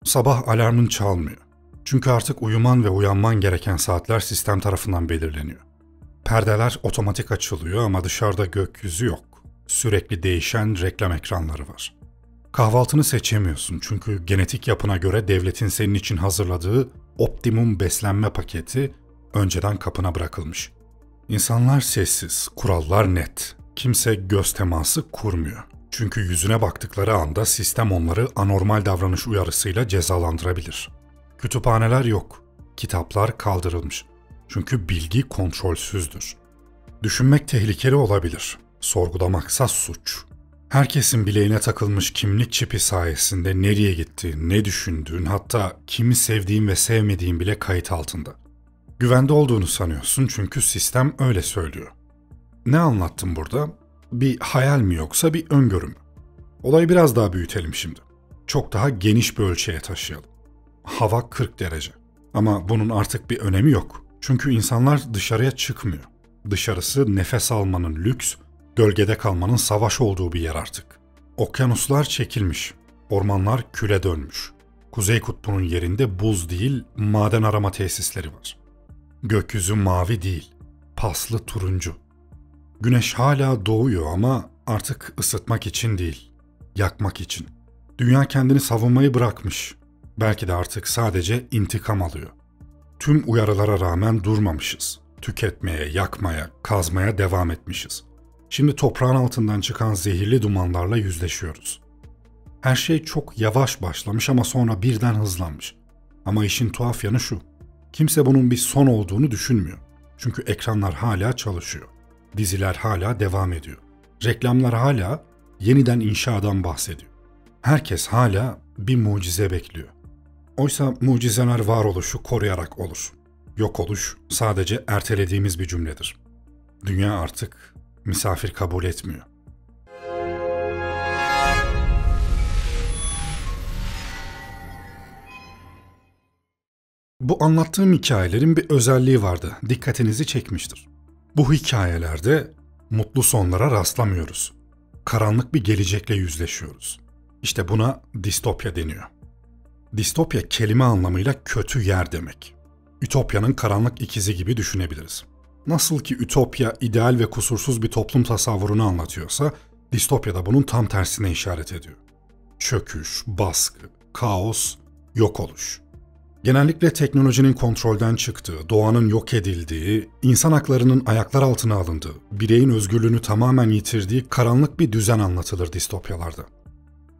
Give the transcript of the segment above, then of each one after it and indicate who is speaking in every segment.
Speaker 1: Sabah alarmın çalmıyor. Çünkü artık uyuman ve uyanman gereken saatler sistem tarafından belirleniyor. Perdeler otomatik açılıyor ama dışarıda gökyüzü yok. Sürekli değişen reklam ekranları var. Kahvaltını seçemiyorsun çünkü genetik yapına göre devletin senin için hazırladığı optimum beslenme paketi önceden kapına bırakılmış. İnsanlar sessiz, kurallar net. Kimse göz teması kurmuyor. Çünkü yüzüne baktıkları anda sistem onları anormal davranış uyarısıyla cezalandırabilir. Kütüphaneler yok. Kitaplar kaldırılmış. Çünkü bilgi kontrolsüzdür. Düşünmek tehlikeli olabilir. Sorgulamaksa suç. Herkesin bileğine takılmış kimlik çipi sayesinde nereye gittiğin, ne düşündüğün, hatta kimi sevdiğin ve sevmediğin bile kayıt altında. Güvende olduğunu sanıyorsun çünkü sistem öyle söylüyor. Ne anlattım burada? Bir hayal mi yoksa bir öngörü mü? Olayı biraz daha büyütelim şimdi. Çok daha geniş bir ölçeğe taşıyalım. Hava 40 derece. Ama bunun artık bir önemi yok. Çünkü insanlar dışarıya çıkmıyor. Dışarısı nefes almanın lüks, gölgede kalmanın savaş olduğu bir yer artık. Okyanuslar çekilmiş, ormanlar küle dönmüş. Kuzey kutbunun yerinde buz değil, maden arama tesisleri var. Gökyüzü mavi değil, paslı turuncu. Güneş hala doğuyor ama artık ısıtmak için değil, yakmak için. Dünya kendini savunmayı bırakmış. Belki de artık sadece intikam alıyor. Tüm uyarılara rağmen durmamışız. Tüketmeye, yakmaya, kazmaya devam etmişiz. Şimdi toprağın altından çıkan zehirli dumanlarla yüzleşiyoruz. Her şey çok yavaş başlamış ama sonra birden hızlanmış. Ama işin tuhaf yanı şu. Kimse bunun bir son olduğunu düşünmüyor. Çünkü ekranlar hala çalışıyor. Diziler hala devam ediyor. Reklamlar hala yeniden inşadan bahsediyor. Herkes hala bir mucize bekliyor. Oysa mucizeler varoluşu koruyarak olur. Yok oluş sadece ertelediğimiz bir cümledir. Dünya artık misafir kabul etmiyor. Bu anlattığım hikayelerin bir özelliği vardı. Dikkatinizi çekmiştir. Bu hikayelerde mutlu sonlara rastlamıyoruz. Karanlık bir gelecekle yüzleşiyoruz. İşte buna distopya deniyor. Distopya kelime anlamıyla kötü yer demek. Ütopyanın karanlık ikizi gibi düşünebiliriz. Nasıl ki ütopya ideal ve kusursuz bir toplum tasavvurunu anlatıyorsa, distopya da bunun tam tersine işaret ediyor. Çöküş, baskı, kaos, yok oluş. Genellikle teknolojinin kontrolden çıktığı, doğanın yok edildiği, insan haklarının ayaklar altına alındığı, bireyin özgürlüğünü tamamen yitirdiği karanlık bir düzen anlatılır distopyalarda.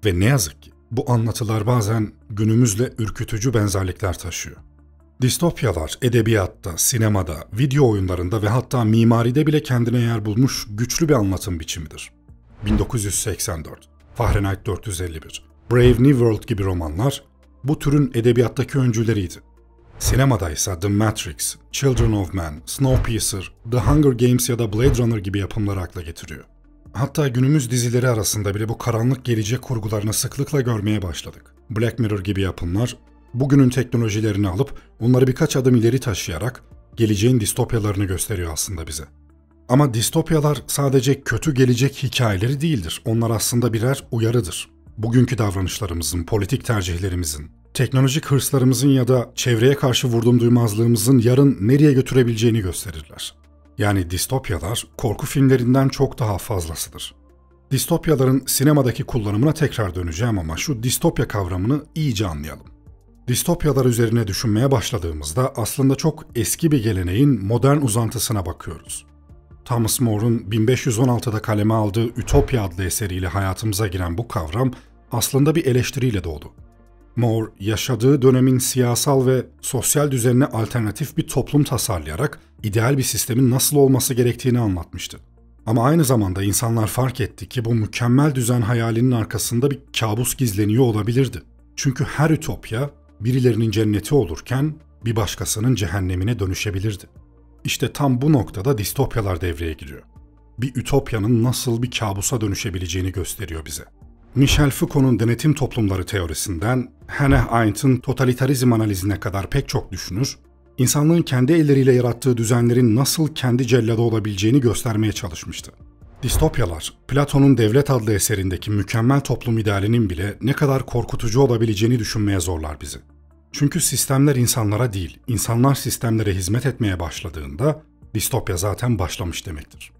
Speaker 1: Ve ne yazık ki bu anlatılar bazen günümüzle ürkütücü benzerlikler taşıyor. Distopyalar edebiyatta, sinemada, video oyunlarında ve hatta mimaride bile kendine yer bulmuş güçlü bir anlatım biçimidir. 1984, Fahrenheit 451, Brave New World gibi romanlar bu türün edebiyattaki öncüleriydi. Sinemada ise The Matrix, Children of Men, Snowpiercer, The Hunger Games ya da Blade Runner gibi yapımları akla getiriyor. Hatta günümüz dizileri arasında bile bu karanlık gelecek kurgularını sıklıkla görmeye başladık. Black Mirror gibi yapımlar, bugünün teknolojilerini alıp onları birkaç adım ileri taşıyarak geleceğin distopyalarını gösteriyor aslında bize. Ama distopyalar sadece kötü gelecek hikayeleri değildir. Onlar aslında birer uyarıdır. Bugünkü davranışlarımızın, politik tercihlerimizin, teknolojik hırslarımızın ya da çevreye karşı vurdum duymazlığımızın yarın nereye götürebileceğini gösterirler. Yani distopyalar korku filmlerinden çok daha fazlasıdır. Distopyaların sinemadaki kullanımına tekrar döneceğim ama şu distopya kavramını iyice anlayalım. Distopyalar üzerine düşünmeye başladığımızda aslında çok eski bir geleneğin modern uzantısına bakıyoruz. Thomas More'un 1516'da kaleme aldığı Ütopya adlı eseriyle hayatımıza giren bu kavram aslında bir eleştiriyle doğdu. More, yaşadığı dönemin siyasal ve sosyal düzenine alternatif bir toplum tasarlayarak ideal bir sistemin nasıl olması gerektiğini anlatmıştı. Ama aynı zamanda insanlar fark etti ki bu mükemmel düzen hayalinin arkasında bir kabus gizleniyor olabilirdi. Çünkü her ütopya birilerinin cenneti olurken bir başkasının cehennemine dönüşebilirdi. İşte tam bu noktada distopyalar devreye giriyor. Bir ütopyanın nasıl bir kabusa dönüşebileceğini gösteriyor bize. Michel Foucault'un denetim toplumları teorisinden Hannah Arendt'in totalitarizm analizine kadar pek çok düşünür, insanlığın kendi elleriyle yarattığı düzenlerin nasıl kendi celladı olabileceğini göstermeye çalışmıştı. Distopyalar, Platon'un Devlet adlı eserindeki mükemmel toplum idealinin bile ne kadar korkutucu olabileceğini düşünmeye zorlar bizi. Çünkü sistemler insanlara değil, insanlar sistemlere hizmet etmeye başladığında distopya zaten başlamış demektir.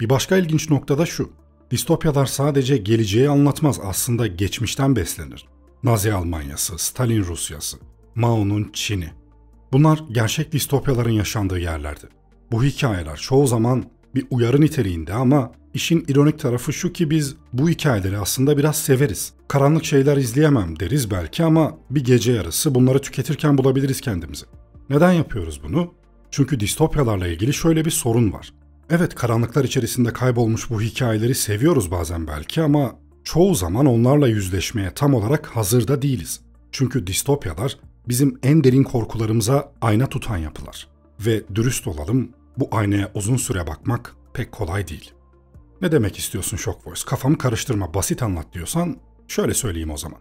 Speaker 1: Bir başka ilginç nokta da şu, distopyalar sadece geleceği anlatmaz, aslında geçmişten beslenir. Nazi Almanyası, Stalin Rusyası, Mao'nun Çin'i. Bunlar gerçek distopyaların yaşandığı yerlerdi. Bu hikayeler çoğu zaman bir uyarı niteliğinde ama işin ironik tarafı şu ki biz bu hikayeleri aslında biraz severiz. Karanlık şeyler izleyemem deriz belki ama bir gece yarısı bunları tüketirken bulabiliriz kendimizi. Neden yapıyoruz bunu? Çünkü distopyalarla ilgili şöyle bir sorun var. Evet, karanlıklar içerisinde kaybolmuş bu hikayeleri seviyoruz bazen belki ama çoğu zaman onlarla yüzleşmeye tam olarak hazır da değiliz. Çünkü distopyalar bizim en derin korkularımıza ayna tutan yapılar. Ve dürüst olalım, bu aynaya uzun süre bakmak pek kolay değil. Ne demek istiyorsun Shock Voice? Kafamı karıştırma, basit anlat diyorsan şöyle söyleyeyim o zaman.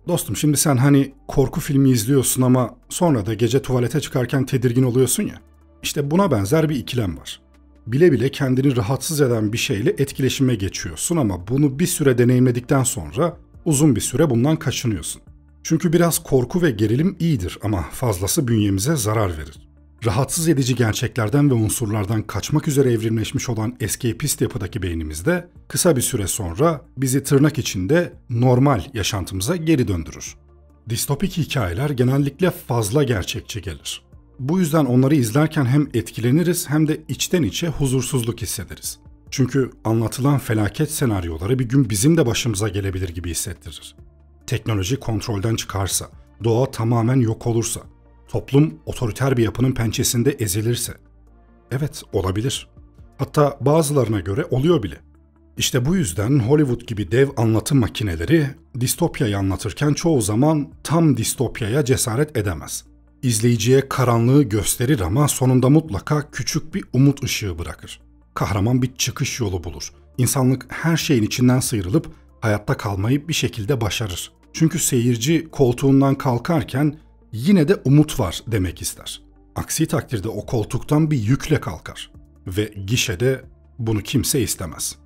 Speaker 1: Dostum, şimdi sen hani korku filmi izliyorsun ama sonra da gece tuvalete çıkarken tedirgin oluyorsun ya. İşte buna benzer bir ikilem var. Bile bile kendini rahatsız eden bir şeyle etkileşime geçiyorsun ama bunu bir süre deneyimledikten sonra uzun bir süre bundan kaçınıyorsun. Çünkü biraz korku ve gerilim iyidir ama fazlası bünyemize zarar verir. Rahatsız edici gerçeklerden ve unsurlardan kaçmak üzere evrimleşmiş olan escapist yapıdaki beynimizde kısa bir süre sonra bizi tırnak içinde normal yaşantımıza geri döndürür. Distopik hikayeler genellikle fazla gerçekçi gelir. Bu yüzden onları izlerken hem etkileniriz hem de içten içe huzursuzluk hissederiz. Çünkü anlatılan felaket senaryoları bir gün bizim de başımıza gelebilir gibi hissettirir. Teknoloji kontrolden çıkarsa, doğa tamamen yok olursa, toplum otoriter bir yapının pençesinde ezilirse. Evet, olabilir. Hatta bazılarına göre oluyor bile. İşte bu yüzden Hollywood gibi dev anlatım makineleri distopyayı anlatırken çoğu zaman tam distopyaya cesaret edemez. İzleyiciye karanlığı gösterir ama sonunda mutlaka küçük bir umut ışığı bırakır. Kahraman bir çıkış yolu bulur. İnsanlık her şeyin içinden sıyrılıp hayatta kalmayı bir şekilde başarır. Çünkü seyirci koltuğundan kalkarken yine de umut var demek ister. Aksi takdirde o koltuktan bir yükle kalkar. Ve gişede bunu kimse istemez.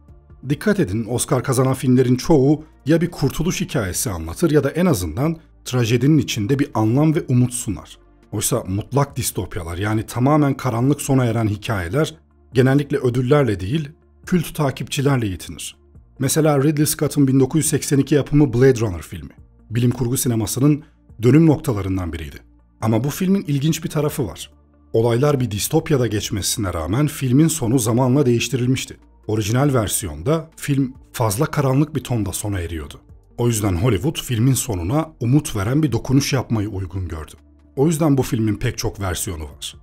Speaker 1: Dikkat edin, Oscar kazanan filmlerin çoğu ya bir kurtuluş hikayesi anlatır ya da en azından trajedinin içinde bir anlam ve umut sunar. Oysa mutlak distopyalar, yani tamamen karanlık sona eren hikayeler genellikle ödüllerle değil, kült takipçilerle yetinir. Mesela Ridley Scott'ın 1982 yapımı Blade Runner filmi, bilim kurgu sinemasının dönüm noktalarından biriydi. Ama bu filmin ilginç bir tarafı var. Olaylar bir distopyada geçmesine rağmen filmin sonu zamanla değiştirilmişti. Orijinal versiyonda film fazla karanlık bir tonda sona eriyordu. O yüzden Hollywood filmin sonuna umut veren bir dokunuş yapmayı uygun gördü. O yüzden bu filmin pek çok versiyonu var.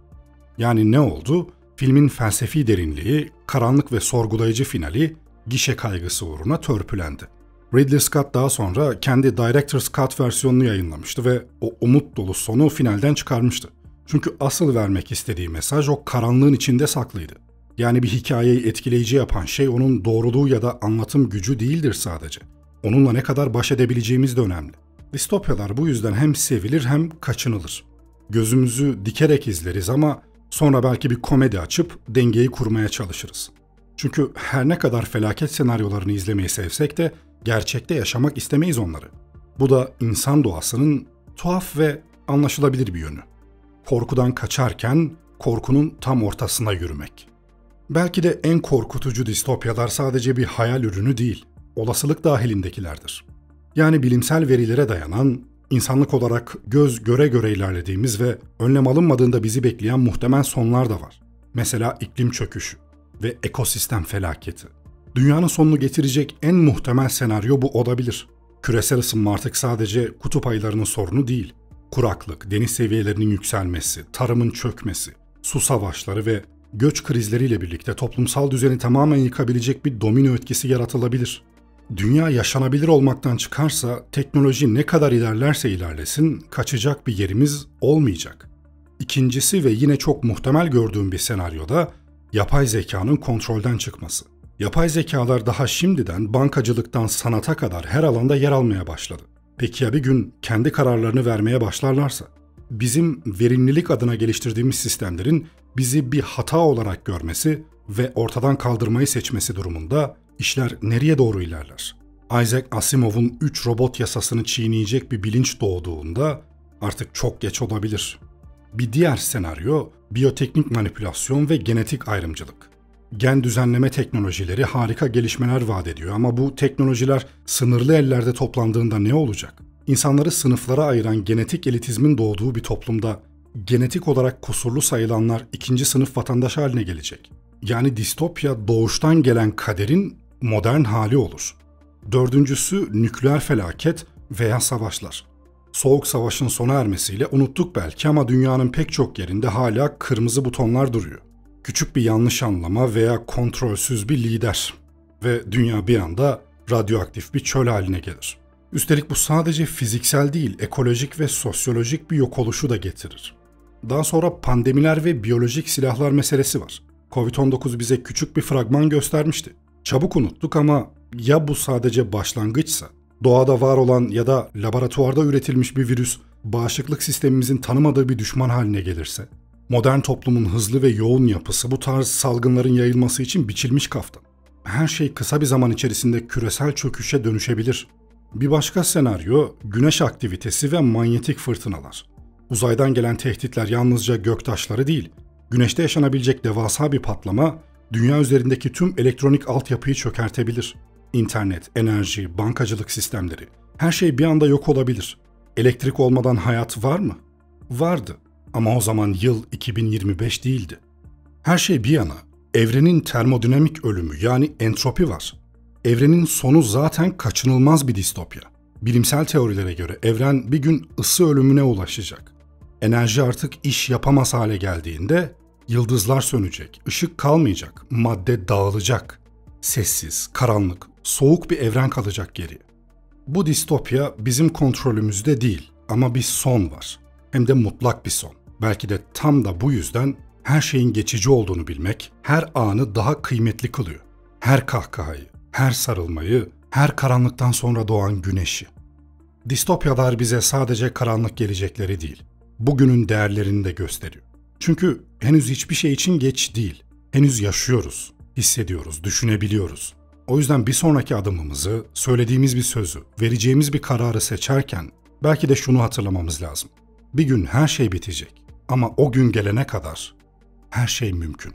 Speaker 1: Yani ne oldu? Filmin felsefi derinliği, karanlık ve sorgulayıcı finali gişe kaygısı uğruna törpülendi. Ridley Scott daha sonra kendi Director's Cut versiyonunu yayınlamıştı ve o umut dolu sonu finalden çıkarmıştı. Çünkü asıl vermek istediği mesaj o karanlığın içinde saklıydı. Yani bir hikayeyi etkileyici yapan şey onun doğruluğu ya da anlatım gücü değildir sadece. Onunla ne kadar baş edebileceğimiz de önemli. Distopyalar bu yüzden hem sevilir hem kaçınılır. Gözümüzü dikerek izleriz ama sonra belki bir komedi açıp dengeyi kurmaya çalışırız. Çünkü her ne kadar felaket senaryolarını izlemeyi sevsek de gerçekte yaşamak istemeyiz onları. Bu da insan doğasının tuhaf ve anlaşılabilir bir yönü. Korkudan kaçarken korkunun tam ortasına yürümek. Belki de en korkutucu distopyalar sadece bir hayal ürünü değil, olasılık dahilindekilerdir. Yani bilimsel verilere dayanan, insanlık olarak göz göre göre ilerlediğimiz ve önlem alınmadığında bizi bekleyen muhtemel sonlar da var. Mesela iklim çöküşü ve ekosistem felaketi. Dünyanın sonunu getirecek en muhtemel senaryo bu olabilir. Küresel ısınma artık sadece kutup aylarının sorunu değil. Kuraklık, deniz seviyelerinin yükselmesi, tarımın çökmesi, su savaşları ve göç krizleriyle birlikte toplumsal düzeni tamamen yıkabilecek bir domino etkisi yaratılabilir. Dünya yaşanabilir olmaktan çıkarsa teknoloji ne kadar ilerlerse ilerlesin kaçacak bir yerimiz olmayacak. İkincisi ve yine çok muhtemel gördüğüm bir senaryoda yapay zekanın kontrolden çıkması. Yapay zekalar daha şimdiden bankacılıktan sanata kadar her alanda yer almaya başladı. Peki ya bir gün kendi kararlarını vermeye başlarlarsa? Bizim verimlilik adına geliştirdiğimiz sistemlerin bizi bir hata olarak görmesi ve ortadan kaldırmayı seçmesi durumunda işler nereye doğru ilerler? Isaac Asimov'un 3 robot yasasını çiğneyecek bir bilinç doğduğunda artık çok geç olabilir. Bir diğer senaryo biyoteknik manipülasyon ve genetik ayrımcılık. Gen düzenleme teknolojileri harika gelişmeler vaat ediyor ama bu teknolojiler sınırlı ellerde toplandığında ne olacak? İnsanları sınıflara ayıran genetik elitizmin doğduğu bir toplumda genetik olarak kusurlu sayılanlar ikinci sınıf vatandaş haline gelecek. Yani distopya doğuştan gelen kaderin modern hali olur. Dördüncüsü nükleer felaket veya savaşlar. Soğuk Savaş'ın sona ermesiyle unuttuk belki ama dünyanın pek çok yerinde hala kırmızı butonlar duruyor. Küçük bir yanlış anlama veya kontrolsüz bir lider ve dünya bir anda radyoaktif bir çöl haline gelir. Üstelik bu sadece fiziksel değil, ekolojik ve sosyolojik bir yok oluşu da getirir. Daha sonra pandemiler ve biyolojik silahlar meselesi var. Covid-19 bize küçük bir fragman göstermişti. Çabuk unuttuk ama ya bu sadece başlangıçsa, doğada var olan ya da laboratuvarda üretilmiş bir virüs bağışıklık sistemimizin tanımadığı bir düşman haline gelirse? Modern toplumun hızlı ve yoğun yapısı bu tarz salgınların yayılması için biçilmiş kaftan. Her şey kısa bir zaman içerisinde küresel çöküşe dönüşebilir. Bir başka senaryo güneş aktivitesi ve manyetik fırtınalar. Uzaydan gelen tehditler yalnızca göktaşları değil, güneşte yaşanabilecek devasa bir patlama dünya üzerindeki tüm elektronik altyapıyı çökertebilir. İnternet, enerji, bankacılık sistemleri, her şey bir anda yok olabilir. Elektrik olmadan hayat var mı? Vardı. Ama o zaman yıl 2025 değildi. Her şey bir yana, evrenin termodinamik ölümü yani entropi var. Evrenin sonu zaten kaçınılmaz bir distopya. Bilimsel teorilere göre evren bir gün ısı ölümüne ulaşacak. Enerji artık iş yapamaz hale geldiğinde yıldızlar sönecek, ışık kalmayacak, madde dağılacak. Sessiz, karanlık, soğuk bir evren kalacak geriye. Bu distopya bizim kontrolümüzde değil ama bir son var. Hem de mutlak bir son. Belki de tam da bu yüzden her şeyin geçici olduğunu bilmek her anı daha kıymetli kılıyor. Her kahkahayı, her sarılmayı, her karanlıktan sonra doğan güneşi. Distopyalar bize sadece karanlık gelecekleri değil, bugünün değerlerini de gösteriyor. Çünkü henüz hiçbir şey için geç değil. Henüz yaşıyoruz, hissediyoruz, düşünebiliyoruz. O yüzden bir sonraki adımımızı, söylediğimiz bir sözü, vereceğimiz bir kararı seçerken belki de şunu hatırlamamız lazım. Bir gün her şey bitecek ama o gün gelene kadar her şey mümkün.